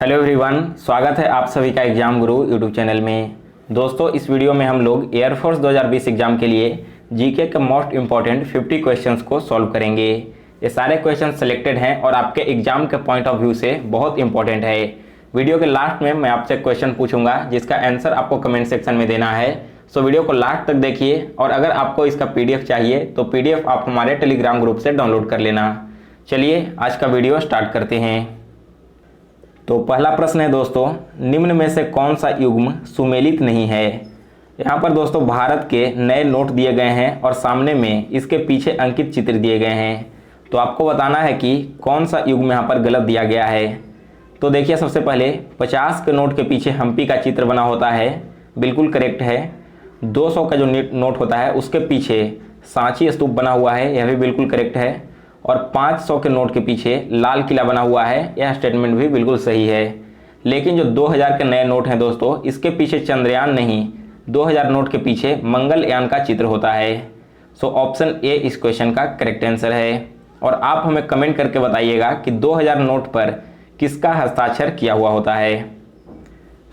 Hello everyone, स्वागत है आप सभी का एग्जाम गुरु यूट्यूब चैनल में। दोस्तों, इस वीडियो में हम लोग एयरफोर्स 2020 एग्जाम के लिए जीके के मोस्ट इंपॉर्टेंट 50 क्वेश्चंस को सॉल्व करेंगे। ये सारे क्वेश्चन सिलेक्टेड हैं और आपके एग्जाम के पॉइंट ऑफ व्यू से बहुत इंपॉर्टेंट है। वीडियो के लास्ट में मैं आपसे क्वेश्चन पूछूंगा जिसका आंसर आपको कमेंट सेक्शन में देना है। सो वीडियो को लास्ट तक देखिए और अगर आपको इसका पीडीएफ चाहिए तो पीडीएफ आप हमारे टेलीग्राम ग्रुप से डाउनलोड कर लेना। चलिए आज का वीडियो स्टार्ट करते हैं। तो पहला प्रश्न है दोस्तों, निम्न में से कौन सा युग्म सुमेलित नहीं है। यहाँ पर दोस्तों भारत के नए नोट दिए गए हैं और सामने में इसके पीछे अंकित चित्र दिए गए हैं। तो आपको बताना है कि कौन सा युग्म यहाँ पर गलत दिया गया है। तो देखिए, सबसे पहले 50 के नोट के पीछे हम्पी का चित्र बना होता है, बिल्कुल करेक्ट है। 200 का जो नोट होता है उसके पीछे सांची स्तूप बना हुआ है, यह भी बिल्कुल करेक्ट है। और 500 के नोट के पीछे लाल किला बना हुआ है, यह स्टेटमेंट भी बिल्कुल सही है। लेकिन जो 2000 के नए नोट हैं दोस्तों, इसके पीछे चंद्रयान नहीं, 2000 नोट के पीछे मंगलयान का चित्र होता है। सो ऑप्शन ए इस क्वेश्चन का करेक्ट आंसर है। और आप हमें कमेंट करके बताइएगा कि 2000 नोट पर किसका हस्ताक्षर किया हुआ होता है।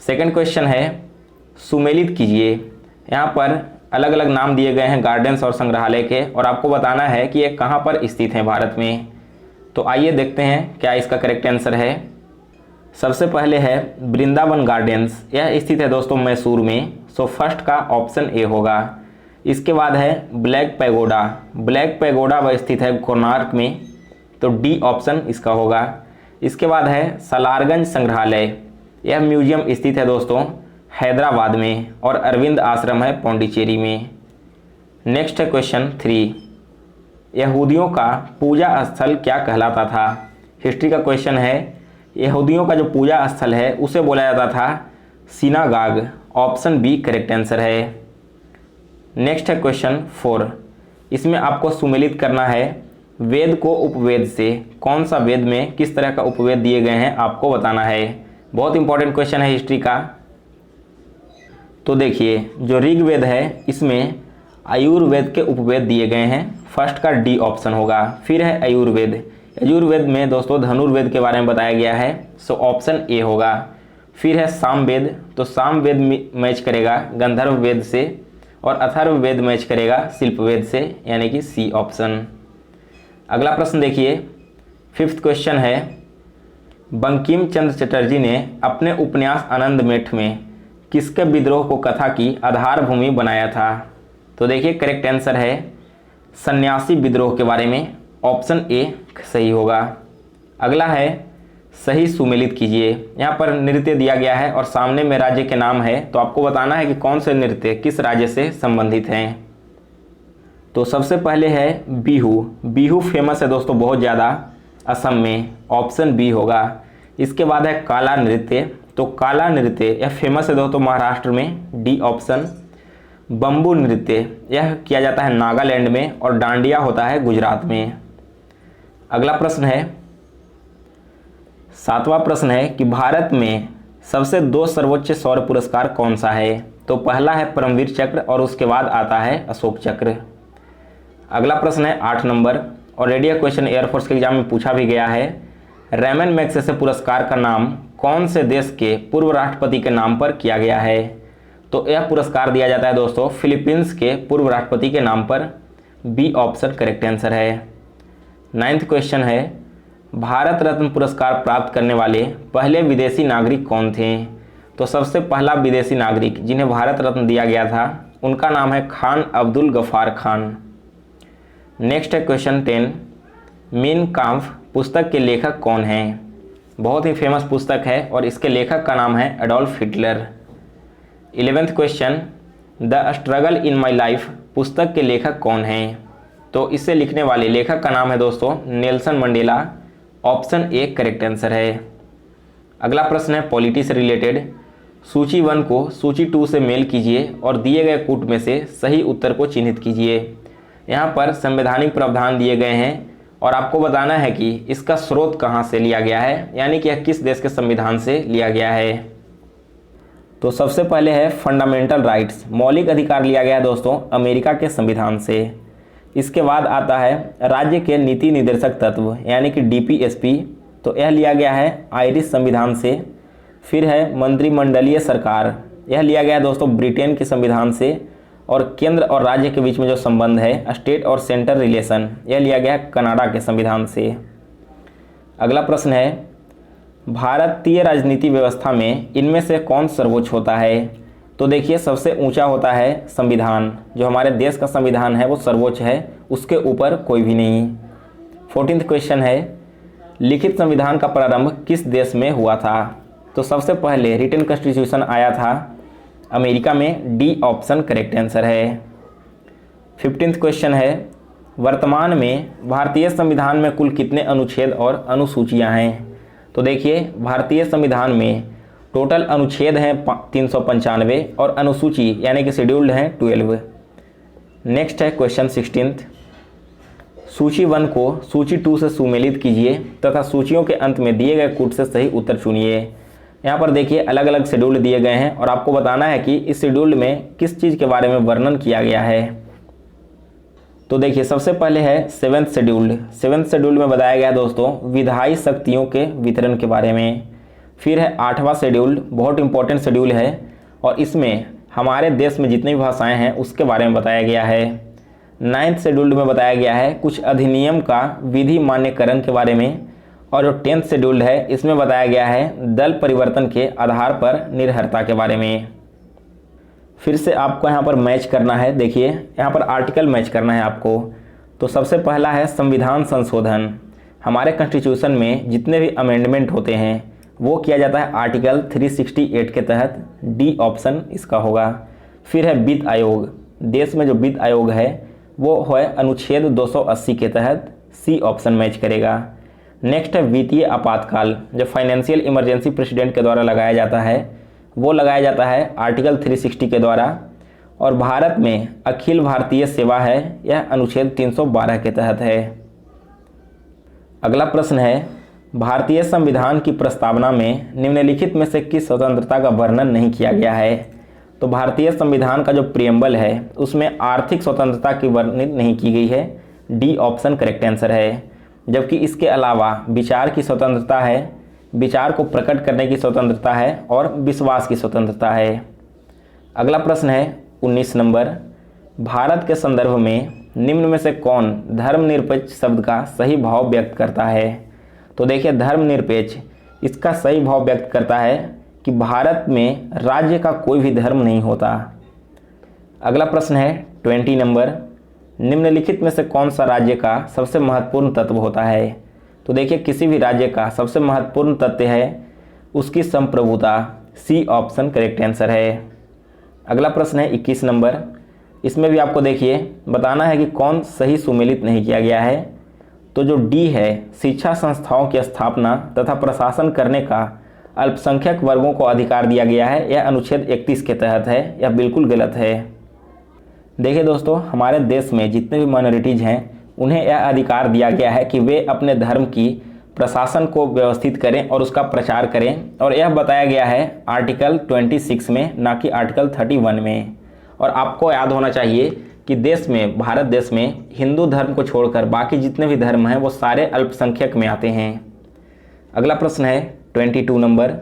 सेकंड क्वेश्चन है, सुमेलित कीजिए। यहाँ पर अलग अलग नाम दिए गए हैं गार्डन्स और संग्रहालय के और आपको बताना है कि ये कहाँ पर स्थित हैं भारत में। तो आइए देखते हैं क्या इसका करेक्ट आंसर है। सबसे पहले है वृंदावन गार्डन्स, यह स्थित है दोस्तों मैसूर में। सो फर्स्ट का ऑप्शन ए होगा। इसके बाद है ब्लैक पैगोडा, ब्लैक पैगोडा वह स्थित है कोणार्क में, तो डी ऑप्शन इसका होगा। इसके बाद है सलारगंज संग्रहालय, यह म्यूजियम स्थित है दोस्तों हैदराबाद में और अरविंद आश्रम है पौंडीचेरी में। नेक्स्ट है क्वेश्चन 3, यहूदियों का पूजा स्थल क्या कहलाता था। हिस्ट्री का क्वेश्चन है। यहूदियों का जो पूजा स्थल है उसे बोला जाता था synagogue, option B correct answer है। नेक्स्ट है क्वेश्चन 4, इसमें आपको सुमेलित करना है वेद को उपवेद से। कौन सा वेद में किस तरह का उपवेद दिए गए हैं आपको बताना है। बहुत इंपॉर्टेंट क्वेश्चन है हिस्ट्री का। तो देखिए, जो ऋग्वेद है इसमें आयुर्वेद के उपवेद दिए गए हैं, फर्स्ट का डी ऑप्शन होगा। फिर है आयुर्वेद, आयुर्वेद में दोस्तों धनुर्वेद के बारे में बताया गया है, सो ऑप्शन ए होगा। फिर है सामवेद, तो सामवेद मैच करेगा गंधर्व वेद से और अथर्ववेद मैच करेगा शिल्पवेद से, यानी कि सी ऑप्शन। अगला प्रश्न देखिए, 5th क्वेश्चन है, बंकिम चंद्र चटर्जी ने अपने उपन्यास आनंदमेठ में किसके विद्रोह को कथा की आधार भूमि बनाया था। तो देखिए करेक्ट आंसर है सन्यासी विद्रोह के बारे में, ऑप्शन ए सही होगा। अगला है सही सुमेलित कीजिए। यहाँ पर नृत्य दिया गया है और सामने में राज्य के नाम है, तो आपको बताना है कि कौन से नृत्य किस राज्य से संबंधित हैं। तो सबसे पहले है बिहू, बिहू फेमस है दोस्तों बहुत ज़्यादा असम में, ऑप्शन बी होगा। इसके बाद है काला नृत्य, तो काला नृत्य यह फेमस है दोस्तों महाराष्ट्र में, डी ऑप्शन। बम्बू नृत्य यह किया जाता है नागालैंड में और डांडिया होता है गुजरात में। अगला प्रश्न है, 7वां प्रश्न है कि भारत में सबसे 2 सर्वोच्च सौर पुरस्कार कौन सा है। तो पहला है परमवीर चक्र और उसके बाद आता है अशोक चक्र। अगला प्रश्न है 8 नंबर और रेडियो क्वेश्चन एयरफोर्स के एग्जाम में पूछा भी गया है, रेमन मैग्सेसे पुरस्कार का नाम कौन से देश के पूर्व राष्ट्रपति के नाम पर किया गया है। तो यह पुरस्कार दिया जाता है दोस्तों फिलीपींस के पूर्व राष्ट्रपति के नाम पर, बी ऑप्शन करेक्ट आंसर है। 9th क्वेश्चन है, भारत रत्न पुरस्कार प्राप्त करने वाले पहले विदेशी नागरिक कौन थे। तो सबसे पहला विदेशी नागरिक जिन्हें भारत रत्न दिया गया था उनका नाम है खान अब्दुल गफ्फार खान। नेक्स्ट है क्वेश्चन 10, मीन काम्फ पुस्तक के लेखक कौन हैं। बहुत ही फेमस पुस्तक है और इसके लेखक का नाम है Adolf Hitler. 11th question, the struggle in my life पुस्तक के लेखक कौन हैं। तो इसे लिखने वाले लेखक का नाम है दोस्तों Nelson Mandela, option A correct answer है। अगला प्रश्न है पॉलिटी से रिलेटेड, सूची 1 को सूची 2 से मेल कीजिए और दिए गए कूट में से सही उत्तर को चिन्हित कीजिए। यहाँ पर संवैधानिक प्रावधान दिए गए हैं और आपको बताना है कि इसका स्रोत कहाँ से लिया गया है, यानी कि यह किस देश के संविधान से लिया गया है। तो सबसे पहले है फंडामेंटल राइट्स, मौलिक अधिकार लिया गया है दोस्तों अमेरिका के संविधान से। इसके बाद आता है राज्य के नीति निर्देशक तत्व यानी कि डीपीएसपी, तो यह लिया गया है आयरिश संविधान से। फिर है मंत्रिमंडलीय सरकार, यह लिया गया है दोस्तों ब्रिटेन के संविधान से। और केंद्र और राज्य के बीच में जो संबंध है स्टेट और सेंटर रिलेशन, यह लिया गया है कनाडा के संविधान से। अगला प्रश्न है भारतीय राजनीति व्यवस्था में इनमें से कौन सर्वोच्च होता है? तो देखिए सबसे ऊंचा होता है संविधान, जो हमारे देश का संविधान है वो सर्वोच्च है, उसके ऊपर कोई भी नहीं। 14th क्वेश्चन है लिखित संविधान का प्रारंभ किस देश में हुआ था? तो सबसे पहले रिटन कॉन्स्टिट्यूशन आया था अमेरिका में, डी ऑप्शन करेक्ट आंसर है। 15th क्वेश्चन है वर्तमान में भारतीय संविधान में कुल कितने अनुच्छेद और अनुसूचियां हैं? तो देखिए भारतीय संविधान में टोटल अनुच्छेद हैं 395 और अनुसूची यानी कि शेड्यूल्ड हैं 12। नेक्स्ट है क्वेश्चन 16th सूची 1 को सूची 2 से सुमेलित कीजिए तथा सूचियों के अंत में दिए गए कूट से सही उत्तर चुनिए। यहाँ पर देखिए अलग अलग शेड्यूल दिए गए हैं और आपको बताना है कि इस शेड्यूल में किस चीज़ के बारे में वर्णन किया गया है। तो देखिए सबसे पहले है 7th शेड्यूल। 7th शेड्यूल में बताया गया है दोस्तों विधायी शक्तियों के वितरण के बारे में। फिर है 8वां शेड्यूल, बहुत इंपॉर्टेंट शेड्यूल है और इसमें हमारे देश में जितनी भी भाषाएं हैं उसके बारे में बताया गया है। 9th शेड्यूल में बताया गया है कुछ अधिनियम का विधि मान्यकरण के बारे में। और जो 10th शेड्यूल है इसमें बताया गया है दल परिवर्तन के आधार पर निर्भरता के बारे में। फिर से आपको यहाँ पर मैच करना है, देखिए यहाँ पर आर्टिकल मैच करना है आपको। तो सबसे पहला है संविधान संशोधन। हमारे कॉन्स्टिट्यूशन में जितने भी अमेंडमेंट होते हैं वो किया जाता है आर्टिकल 368 के तहत, डी ऑप्शन इसका होगा। फिर है वित्त आयोग, देश में जो वित्त आयोग है वो है अनुच्छेद 280 के तहत, सी ऑप्शन मैच करेगा। नेक्स्ट है वित्तीय आपातकाल, जो फाइनेंशियल इमरजेंसी प्रेसिडेंट के द्वारा लगाया जाता है वो लगाया जाता है आर्टिकल 360 के द्वारा। और भारत में अखिल भारतीय सेवा है, यह अनुच्छेद 312 के तहत है। अगला प्रश्न है भारतीय संविधान की प्रस्तावना में निम्नलिखित में से किस स्वतंत्रता का वर्णन नहीं किया गया है? तो भारतीय संविधान का जो प्रियम्बल है उसमें आर्थिक स्वतंत्रता की वर्णित नहीं की गई है, डी ऑप्शन करेक्ट आंसर है। जबकि इसके अलावा विचार की स्वतंत्रता है, विचार को प्रकट करने की स्वतंत्रता है और विश्वास की स्वतंत्रता है। अगला प्रश्न है 19 नंबर, भारत के संदर्भ में निम्न में से कौन धर्मनिरपेक्ष शब्द का सही भाव व्यक्त करता है? तो देखिए धर्मनिरपेक्ष इसका सही भाव व्यक्त करता है कि भारत में राज्य का कोई भी धर्म नहीं होता। अगला प्रश्न है 20 नंबर, निम्नलिखित में से कौन सा राज्य का सबसे महत्वपूर्ण तत्व होता है? तो देखिए किसी भी राज्य का सबसे महत्वपूर्ण तत्व है उसकी संप्रभुता, सी ऑप्शन करेक्ट आंसर है। अगला प्रश्न है 21 नंबर, इसमें भी आपको देखिए बताना है कि कौन सही सुमेलित नहीं किया गया है। तो जो डी है शिक्षा संस्थाओं की स्थापना तथा प्रशासन करने का अल्पसंख्यक वर्गों को अधिकार दिया गया है, यह अनुच्छेद 31 के तहत है, यह बिल्कुल गलत है। देखिए दोस्तों हमारे देश में जितने भी माइनॉरिटीज़ हैं उन्हें यह अधिकार दिया गया है कि वे अपने धर्म की प्रशासन को व्यवस्थित करें और उसका प्रचार करें, और यह बताया गया है आर्टिकल 26 में, ना कि आर्टिकल 31 में। और आपको याद होना चाहिए कि देश में, भारत देश में हिंदू धर्म को छोड़कर बाकी जितने भी धर्म हैं वो सारे अल्पसंख्यक में आते हैं। अगला प्रश्न है 22 नंबर,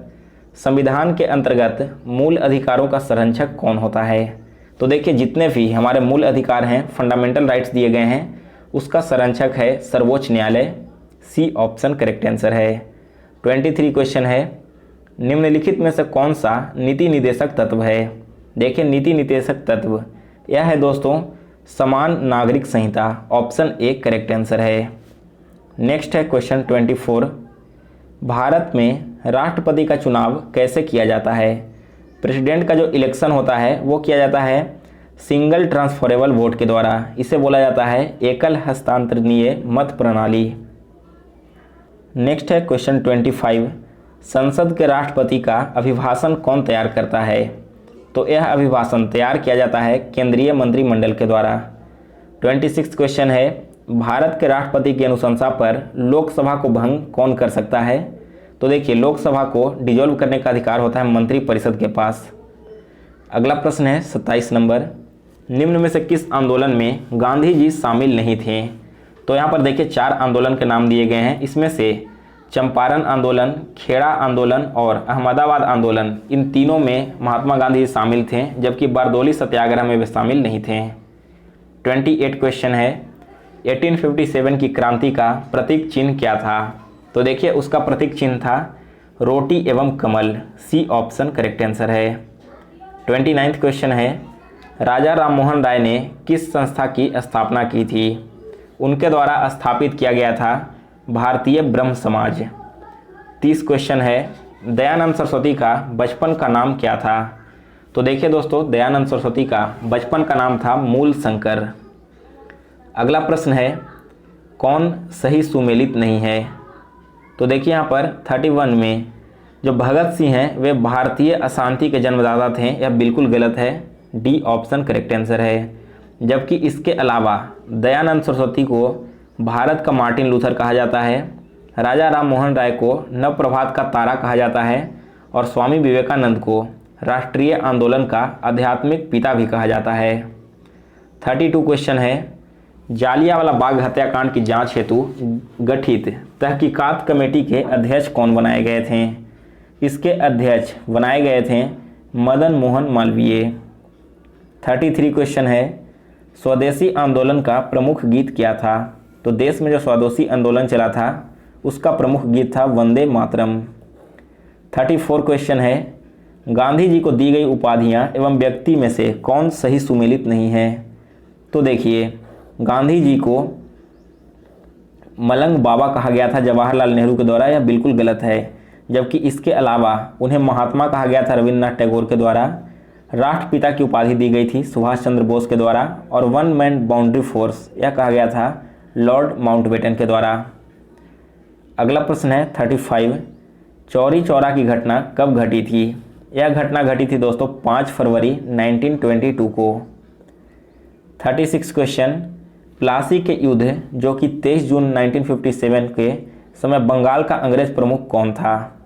संविधान के अंतर्गत मूल अधिकारों का संरक्षक कौन होता है? तो देखिए जितने भी हमारे मूल अधिकार हैं, फंडामेंटल राइट्स दिए गए हैं, उसका संरक्षक है सर्वोच्च न्यायालय, सी ऑप्शन करेक्ट आंसर है। 23 क्वेश्चन है, निम्नलिखित में से कौन सा नीति निर्देशक तत्व है? देखिए नीति निर्देशक तत्व यह है दोस्तों समान नागरिक संहिता, ऑप्शन ए करेक्ट आंसर है। नेक्स्ट है क्वेश्चन 24, भारत में राष्ट्रपति का चुनाव कैसे किया जाता है? प्रेसिडेंट का जो इलेक्शन होता है वो किया जाता है सिंगल ट्रांसफरेबल वोट के द्वारा, इसे बोला जाता है एकल हस्तांतरणीय मत प्रणाली। नेक्स्ट है क्वेश्चन 25, संसद के राष्ट्रपति का अभिभाषण कौन तैयार करता है? तो यह अभिभाषण तैयार किया जाता है केंद्रीय मंत्रिमंडल के द्वारा। 26 क्वेश्चन है, भारत के राष्ट्रपति की अनुशंसा पर लोकसभा को भंग कौन कर सकता है? तो देखिए लोकसभा को डिसॉल्व करने का अधिकार होता है मंत्रिपरिषद के पास। अगला प्रश्न है 27 नंबर, निम्न में से किस आंदोलन में गांधी जी शामिल नहीं थे? तो यहाँ पर देखिए 4 आंदोलन के नाम दिए गए हैं, इसमें से चंपारण आंदोलन, खेड़ा आंदोलन और अहमदाबाद आंदोलन, इन तीनों में महात्मा गांधी शामिल थे, जबकि बारदोली सत्याग्रह में वे शामिल नहीं थे। 28 क्वेश्चन है, 1857 की क्रांति का प्रतीक चिन्ह क्या था? तो देखिए उसका प्रतीक चिन्ह था रोटी एवं कमल, सी ऑप्शन करेक्ट आंसर है। 29 क्वेश्चन है, राजा राममोहन राय ने किस संस्था की स्थापना की थी? उनके द्वारा स्थापित किया गया था भारतीय ब्रह्म समाज। 30 क्वेश्चन है, दयानंद सरस्वती का बचपन का नाम क्या था? तो देखिए दोस्तों, दयानंद सरस्वती का बचपन का नाम था मूल शंकर। अगला प्रश्न है, कौन सही सुमेलित नहीं है? तो देखिए यहाँ पर 31 में जो भगत सिंह हैं वे भारतीय अशांति के जन्मदाता थे, यह बिल्कुल गलत है, डी ऑप्शन करेक्ट आंसर है। जबकि इसके अलावा दयानंद सरस्वती को भारत का मार्टिन लूथर कहा जाता है, राजा राममोहन राय को नवप्रभात का तारा कहा जाता है और स्वामी विवेकानंद को राष्ट्रीय आंदोलन का आध्यात्मिक पिता भी कहा जाता है। 32 क्वेश्चन है, जालियांवाला बाग हत्याकांड की जांच हेतु गठित तहकीकात कमेटी के अध्यक्ष कौन बनाए गए थे? इसके अध्यक्ष बनाए गए थे मदन मोहन मालवीय। 33 क्वेश्चन है, स्वदेशी आंदोलन का प्रमुख गीत क्या था? तो देश में जो स्वदेशी आंदोलन चला था उसका प्रमुख गीत था वंदे मातरम। 34 क्वेश्चन है, गांधी जी को दी गई उपाधियां एवं व्यक्ति में से कौन सही सुमेलित नहीं है? तो देखिए, गांधी जी को मलंग बाबा कहा गया था जवाहरलाल नेहरू के द्वारा, यह बिल्कुल गलत है। जबकि इसके अलावा उन्हें महात्मा कहा गया था रविन्द्रनाथ टैगोर के द्वारा, राष्ट्रपिता की उपाधि दी गई थी सुभाष चंद्र बोस के द्वारा और वन मैन बाउंड्री फोर्स यह कहा गया था लॉर्ड माउंटबेटन के द्वारा। अगला प्रश्न है 35, चौरी चौरा की घटना कब घटी थी? यह घटना घटी थी दोस्तों 5 फरवरी 1922 को। 36 क्वेश्चन, प्लासी के युद्ध जो कि 23 जून 1957 के समय बंगाल का अंग्रेज प्रमुख कौन था?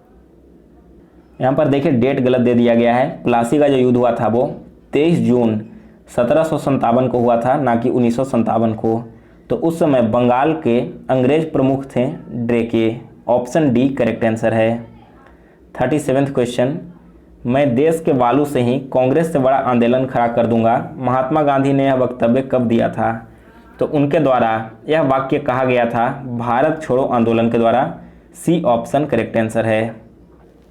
यहाँ पर देखिए डेट गलत दे दिया गया है। प्लासी का जो युद्ध हुआ था वो 23 जून 1757 को हुआ था, ना कि 1957 को। तो उस समय बंगाल के अंग्रेज प्रमुख थे ड्रेके, ऑप्शन डी करेक्ट आंसर है। 37 क्वेश्चन, मैं देश के बालू से ही कांग्रेस से बड़ा आंदोलन खड़ा कर दूंगा, महात्मा गांधी ने यह वक्तव्य कब दिया था? तो उनके द्वारा यह वाक्य कहा गया था भारत छोड़ो आंदोलन के द्वारा, सी ऑप्शन करेक्ट आंसर है।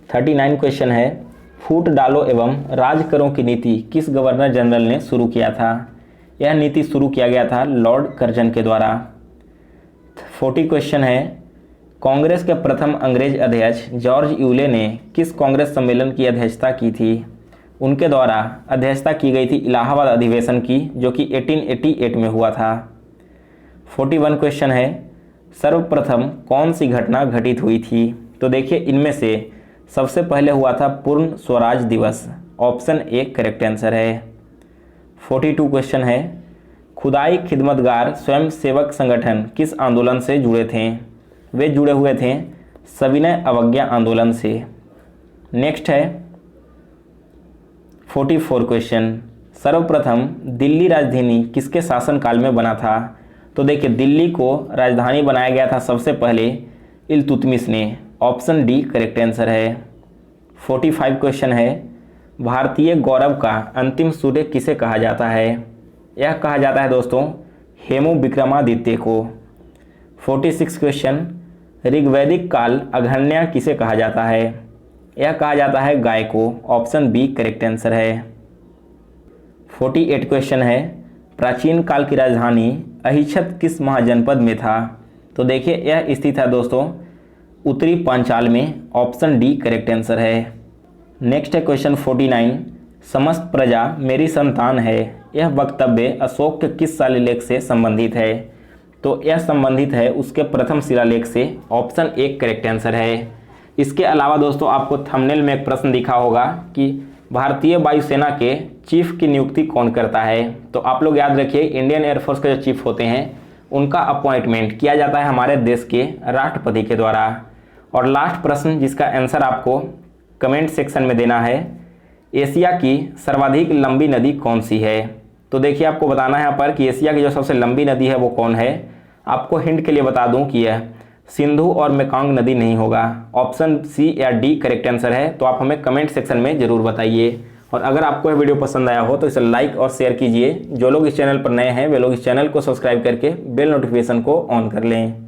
39 क्वेश्चन है, फूट डालो एवं राज करो की नीति किस गवर्नर जनरल ने शुरू किया था? यह नीति शुरू किया गया था लॉर्ड कर्जन के द्वारा। 40 क्वेश्चन है, कांग्रेस के प्रथम अंग्रेज अध्यक्ष जॉर्ज यूले ने किस कांग्रेस सम्मेलन की अध्यक्षता की थी? उनके द्वारा अध्यक्षता की गई थी इलाहाबाद अधिवेशन की, जो कि 1888 में हुआ था। 41 क्वेश्चन है, सर्वप्रथम कौन सी घटना घटित हुई थी? तो देखिए इनमें से सबसे पहले हुआ था पूर्ण स्वराज दिवस, ऑप्शन ए करेक्ट आंसर है। 42 क्वेश्चन है, खुदाई खिदमतगार स्वयं सेवक संगठन किस आंदोलन से जुड़े थे? वे जुड़े हुए थे सविनय अवज्ञा आंदोलन से। नेक्स्ट है 44 क्वेश्चन, सर्वप्रथम दिल्ली राजधानी किसके शासनकाल में बना था? तो देखिए दिल्ली को राजधानी बनाया गया था सबसे पहले इल्तुतमिश ने, ऑप्शन डी करेक्ट आंसर है। 45 क्वेश्चन है, भारतीय गौरव का अंतिम सूर्य किसे कहा जाता है? यह कहा जाता है दोस्तों हेमू विक्रमादित्य को। 46 क्वेश्चन, ऋग्वैदिक काल अग्रण्या किसे कहा जाता है? यह कहा जाता है गाय को, ऑप्शन बी करेक्ट आंसर है। 48 क्वेश्चन है, प्राचीन काल की राजधानी अहिच्छत्र किस महाजनपद में था? तो देखिए यह स्थित है दोस्तों उत्तरी पांचाल में, ऑप्शन डी करेक्ट आंसर है। नेक्स्ट है क्वेश्चन 49, समस्त प्रजा मेरी संतान है, यह वक्तव्य अशोक के किस शिलालेख से संबंधित है? तो यह संबंधित है उसके प्रथम शिलालेख से, ऑप्शन ए करेक्ट आंसर है। इसके अलावा दोस्तों आपको थंबनेल में एक प्रश्न दिखा होगा कि भारतीय वायुसेना के चीफ की नियुक्ति कौन करता है? तो आप लोग याद रखिए इंडियन एयरफोर्स के जो चीफ होते हैं उनका अपॉइंटमेंट किया जाता है हमारे देश के राष्ट्रपति के द्वारा। और लास्ट प्रश्न जिसका आंसर आपको कमेंट सेक्शन में देना है, एशिया की सर्वाधिक लंबी नदी कौन सी है? तो देखिए आपको बताना है यहाँ पर कि एशिया की जो सबसे लंबी नदी है वो कौन है। आपको हिंट के लिए बता दूं कि यह सिंधु और मेकांग नदी नहीं होगा। ऑप्शन सी या डी करेक्ट आंसर है। तो आप हमें कमेंट सेक्शन में ज़रूर बताइए। और अगर आपको यह वीडियो पसंद आया हो तो इसे लाइक और शेयर कीजिए। जो लोग इस चैनल पर नए हैं वे लोग इस चैनल को सब्सक्राइब करके बेल नोटिफिकेशन को ऑन कर लें।